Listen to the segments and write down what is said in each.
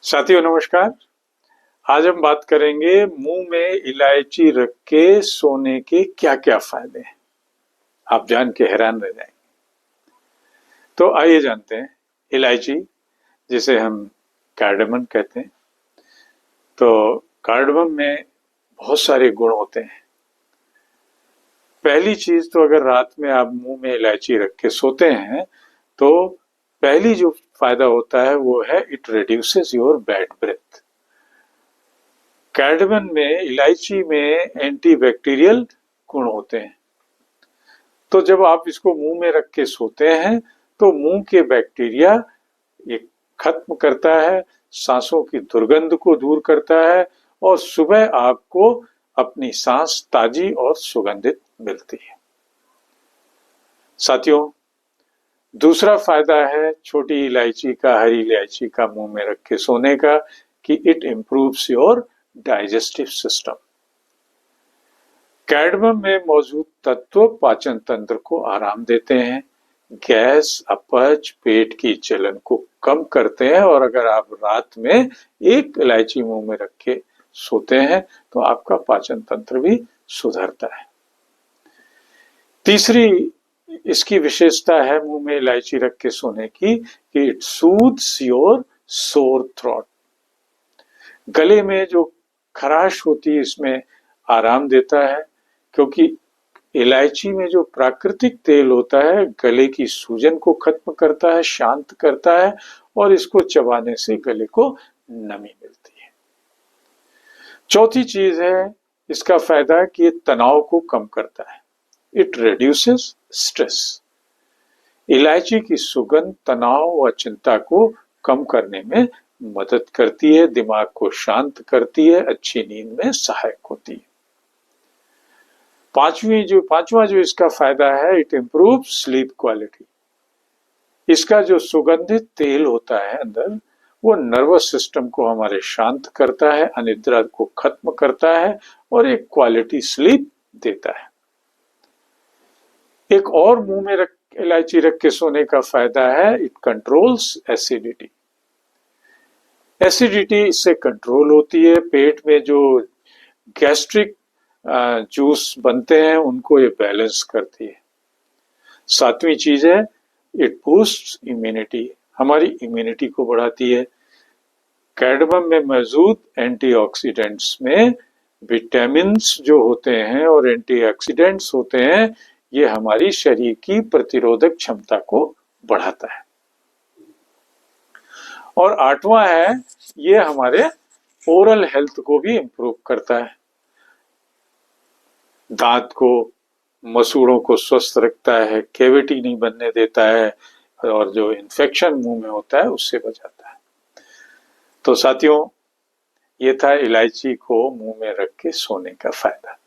साथियों नमस्कार। आज हम बात करेंगे मुंह में इलायची रख के सोने के क्या क्या फायदे हैं। आप जान के हैरान रह जाएंगे। तो आइए जानते हैं। इलायची, जिसे हम कार्डामम कहते हैं, तो कार्डामम में बहुत सारे गुण होते हैं। पहली चीज तो अगर रात में आप मुंह में इलायची रख के सोते हैं तो पहली जो फायदा होता है वो है it reduces your bad breath. Cardamom में, इलायची में एंटीबैक्टीरियल गुण होते हैं, तो जब आप इसको मुंह में रख के सोते हैं तो मुंह के बैक्टीरिया ये खत्म करता है, सांसों की दुर्गंध को दूर करता है और सुबह आपको अपनी सांस ताजी और सुगंधित मिलती है। साथियों, दूसरा फायदा है छोटी इलायची का, हरी इलायची का मुंह में रख के सोने का, कि it improves your digestive system. Cardamom में मौजूद तत्व पाचन तंत्र को आराम देते हैं, गैस, अपच, पेट की जलन को कम करते हैं और अगर आप रात में एक इलायची मुंह में रख के सोते हैं तो आपका पाचन तंत्र भी सुधरता है। तीसरी इसकी विशेषता है मुंह में इलायची रख के सोने की कि इट सूथ्स योर सोर थ्रोट। गले में जो खराश होती है इसमें आराम देता है, क्योंकि इलायची में जो प्राकृतिक तेल होता है गले की सूजन को खत्म करता है, शांत करता है और इसको चबाने से गले को नमी मिलती है। चौथी चीज है इसका फायदा कि ये तनाव को कम करता है। It reduces stress. इलायची की सुगंध तनाव व चिंता को कम करने में मदद करती है, दिमाग को शांत करती है, अच्छी नींद में सहायक होती है। पांचवा जो इसका फायदा है, इट इम्प्रूव स्लीप क्वालिटी। इसका जो सुगंधित तेल होता है अंदर, वो नर्वस सिस्टम को हमारे शांत करता है, अनिद्रा को खत्म करता है और एक क्वालिटी स्लीप देता है। एक और मुंह में इलायची रख के सोने का फायदा है, इट कंट्रोल्स एसिडिटी। एसिडिटी इससे कंट्रोल होती है, पेट में जो गैस्ट्रिक जूस बनते हैं उनको ये बैलेंस करती है। सातवीं चीज है, इट बूस्ट्स इम्यूनिटी। हमारी इम्यूनिटी को बढ़ाती है। कार्डामम में मौजूद एंटीऑक्सीडेंट्स में विटामिन्स जो होते हैं और एंटीऑक्सीडेंट्स होते हैं, ये हमारी शरीर की प्रतिरोधक क्षमता को बढ़ाता है। और आठवां है, ये हमारे ओरल हेल्थ को भी इंप्रूव करता है। दांत को, मसूड़ों को स्वस्थ रखता है, कैविटी नहीं बनने देता है और जो इन्फेक्शन मुंह में होता है उससे बचाता है। तो साथियों, ये था इलायची को मुंह में रख के सोने का फायदा।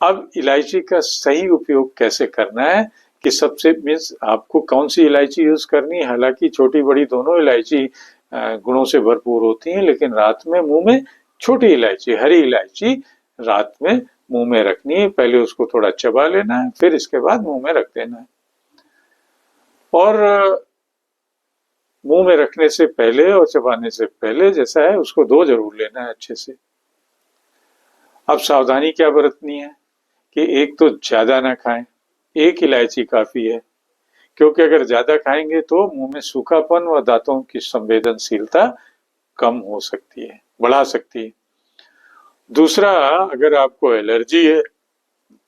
अब इलायची का सही उपयोग कैसे करना है, कि सबसे मीन्स आपको कौन सी इलायची यूज करनी है। हालांकि छोटी बड़ी दोनों इलायची गुणों से भरपूर होती हैं, लेकिन रात में मुंह में छोटी इलायची, हरी इलायची रात में मुंह में रखनी है। पहले उसको थोड़ा चबा लेना है, फिर इसके बाद मुंह में रख देना है। और मुंह में रखने से पहले और चबाने से पहले जैसा है उसको धो जरूर लेना है अच्छे से। अब सावधानी क्या बरतनी है कि एक तो ज्यादा ना खाएं, एक इलायची काफी है, क्योंकि अगर ज्यादा खाएंगे तो मुंह में सूखापन व दांतों की संवेदनशीलता कम हो सकती है, बढ़ा सकती है। दूसरा, अगर आपको एलर्जी है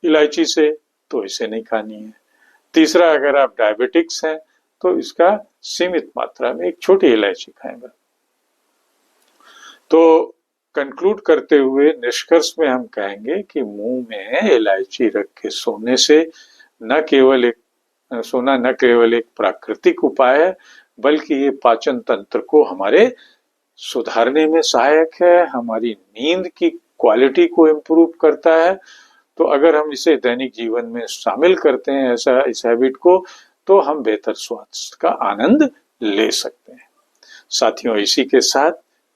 इलायची से तो इसे नहीं खानी है। तीसरा, अगर आप डायबिटिक्स हैं तो इसका सीमित मात्रा में एक छोटी इलायची खाएंगे। तो कंक्लूड करते हुए निष्कर्ष में हम कहेंगे कि मुंह में इलायची रख के सोने से न केवल एक प्राकृतिक उपाय है, बल्कि ये पाचन तंत्र को हमारे सुधारने में सहायक है, हमारी नींद की क्वालिटी को इम्प्रूव करता है। तो अगर हम इसे दैनिक जीवन में शामिल करते हैं इस हैबिट को, तो हम बेहतर स्वास्थ्य का आनंद ले सकते हैं। साथियों, इसी के साथ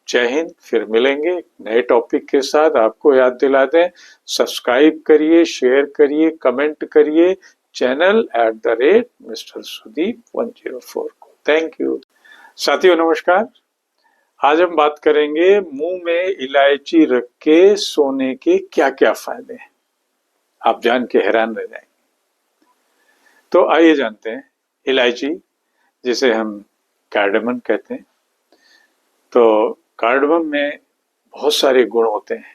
जय हिंद। फिर मिलेंगे नए टॉपिक के साथ। आपको याद दिला दें, सब्सक्राइब करिए, शेयर करिए, कमेंट करिए चैनल @Mr. Sudeep 104 को। Thank you. साथियों नमस्कार। आज हम बात करेंगे मुंह में इलायची रख के सोने के क्या क्या फायदे हैं। आप जान के हैरान रह जाएंगे। तो आइए जानते हैं। इलायची, जिसे हम कार्डामम कहते हैं, तो कार्डामम में बहुत सारे गुण होते हैं।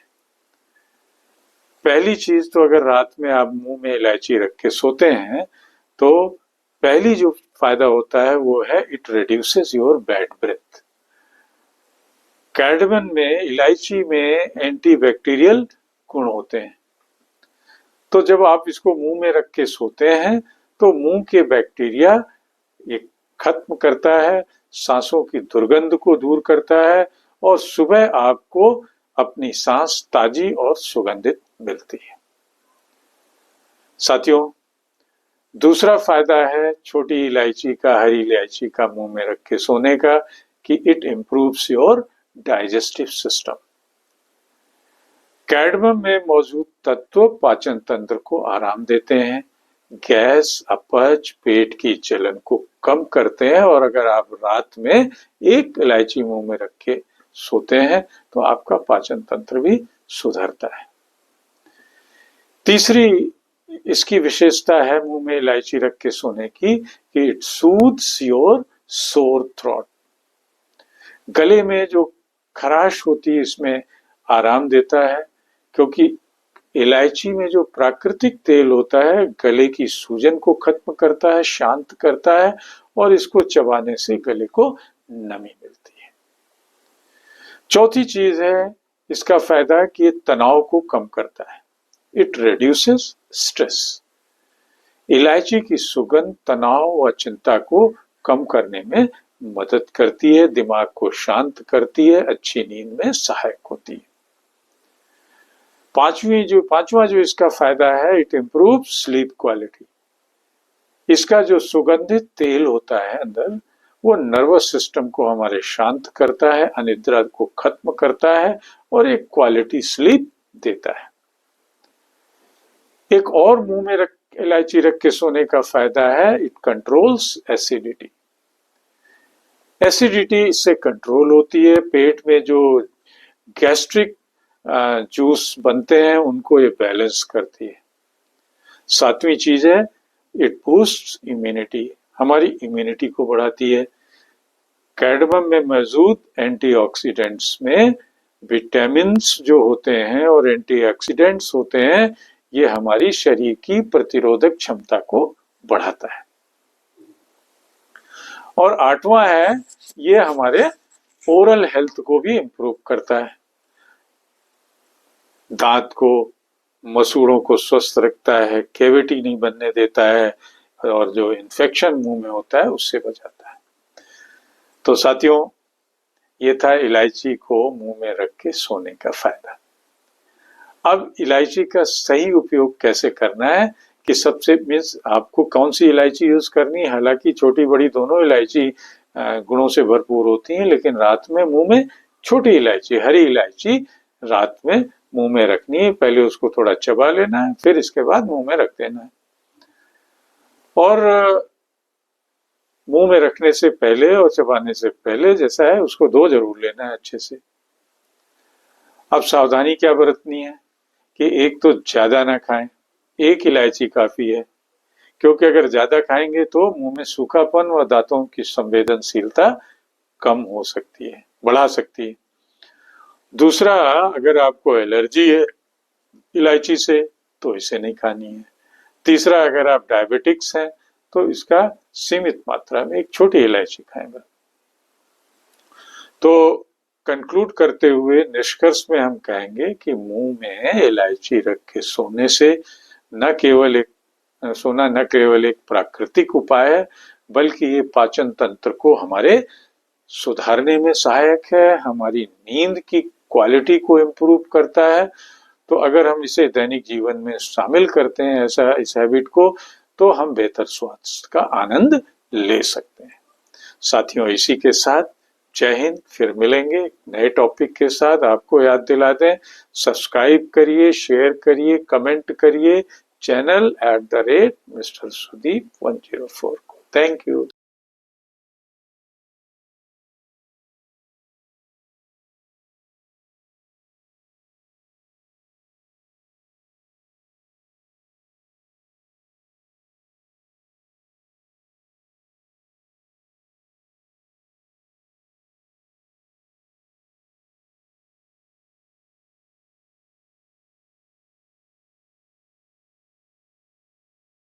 पहली चीज तो अगर रात में आप मुंह में इलायची रख के सोते हैं तो पहली जो फायदा होता है वो है it reduces your bad breath. Cardamom में, इलायची में एंटीबैक्टीरियल गुण होते हैं। तो जब आप इसको मुंह में रख के सोते हैं तो मुंह के बैक्टीरिया ये खत्म करता है, सांसों की दुर्गंध को दूर करता है और सुबह आपको अपनी सांस ताजी और सुगंधित मिलती है। साथियों, दूसरा फायदा है छोटी इलायची का, हरी इलायची का मुंह में रख के सोने का, कि it improves your digestive system. Cardamom में मौजूद तत्व पाचन तंत्र को आराम देते हैं, गैस, अपच, पेट की जलन को कम करते हैं और अगर आप रात में एक इलायची मुंह में रख के सोते हैं तो आपका पाचन तंत्र भी सुधरता है। तीसरी इसकी विशेषता है मुंह में इलायची रख के सोने की कि इट सूथ्स योर सोर थ्रोट। गले में जो खराश होती है इसमें आराम देता है, क्योंकि इलायची में जो प्राकृतिक तेल होता है गले की सूजन को खत्म करता है, शांत करता है और इसको चबाने से गले को नमी मिलती है। चौथी चीज है इसका फायदा कि तनाव को कम करता है। It reduces stress. इलायची की सुगंध तनाव व चिंता को कम करने में मदद करती है, दिमाग को शांत करती है, अच्छी नींद में सहायक होती है। पांचवा जो इसका फायदा है, इट इंप्रूव स्लीप क्वालिटी। इसका जो सुगंधित तेल होता है अंदर, वो नर्वस सिस्टम को हमारे शांत करता है, अनिद्रा को खत्म करता है और एक क्वालिटी स्लीप देता है। एक और मुंह में इलायची रख के सोने का फायदा है, इट कंट्रोल्स एसिडिटी। एसिडिटी इससे कंट्रोल होती है। पेट में जो गैस्ट्रिक जूस बनते हैं उनको ये बैलेंस करती है। सातवीं चीज है, इट बूस्ट्स इम्यूनिटी। हमारी इम्यूनिटी को बढ़ाती है। कार्डामम में मौजूद एंटीऑक्सीडेंट्स में विटामिन्स जो होते हैं और एंटीऑक्सीडेंट्स होते हैं, ये हमारी शरीर की प्रतिरोधक क्षमता को बढ़ाता है। और आठवां है, ये हमारे ओरल हेल्थ को भी इंप्रूव करता है। दांत को, मसूड़ों को स्वस्थ रखता है, कैविटी नहीं बनने देता है और जो इन्फेक्शन मुंह में होता है उससे बचाता है। तो साथियों, ये था इलायची को मुंह में रख के सोने का फायदा। अब इलायची का सही उपयोग कैसे करना है, कि सबसे मीन्स आपको कौन सी इलायची यूज करनी है। हालांकि छोटी बड़ी दोनों इलायची गुणों से भरपूर होती हैं, लेकिन रात में मुंह में छोटी इलायची, हरी इलायची रात में मुंह में रखनी है। पहले उसको थोड़ा चबा लेना है, फिर इसके बाद मुंह में रख देना है। और मुंह में रखने से पहले और चबाने से पहले जैसा है उसको धो जरूर लेना है अच्छे से। अब सावधानी क्या बरतनी है कि एक तो ज्यादा ना खाएं, एक इलायची काफी है, क्योंकि अगर ज्यादा खाएंगे तो मुंह में सूखापन व दांतों की संवेदनशीलता कम हो सकती है, बढ़ा सकती है। दूसरा, अगर आपको एलर्जी है इलायची से तो इसे नहीं खानी है। तीसरा, अगर आप डायबिटिक्स हैं तो इसका सीमित मात्रा में एक छोटी इलायची खाएंगे। तो कंक्लूड करते हुए निष्कर्ष में हम कहेंगे कि मुंह में इलायची रख के सोने से न केवल एक प्राकृतिक उपाय है, बल्कि ये पाचन तंत्र को हमारे सुधारने में सहायक है, हमारी नींद की क्वालिटी को इम्प्रूव करता है। तो अगर हम इसे दैनिक जीवन में शामिल करते हैं इस हैबिट को, तो हम बेहतर स्वास्थ्य का आनंद ले सकते हैं। साथियों, इसी के साथ जय हिंद। फिर मिलेंगे नए टॉपिक के साथ। आपको याद दिला दें, सब्सक्राइब करिए, शेयर करिए, कमेंट करिए चैनल @Mr. Sudeep 104 को। Thank you.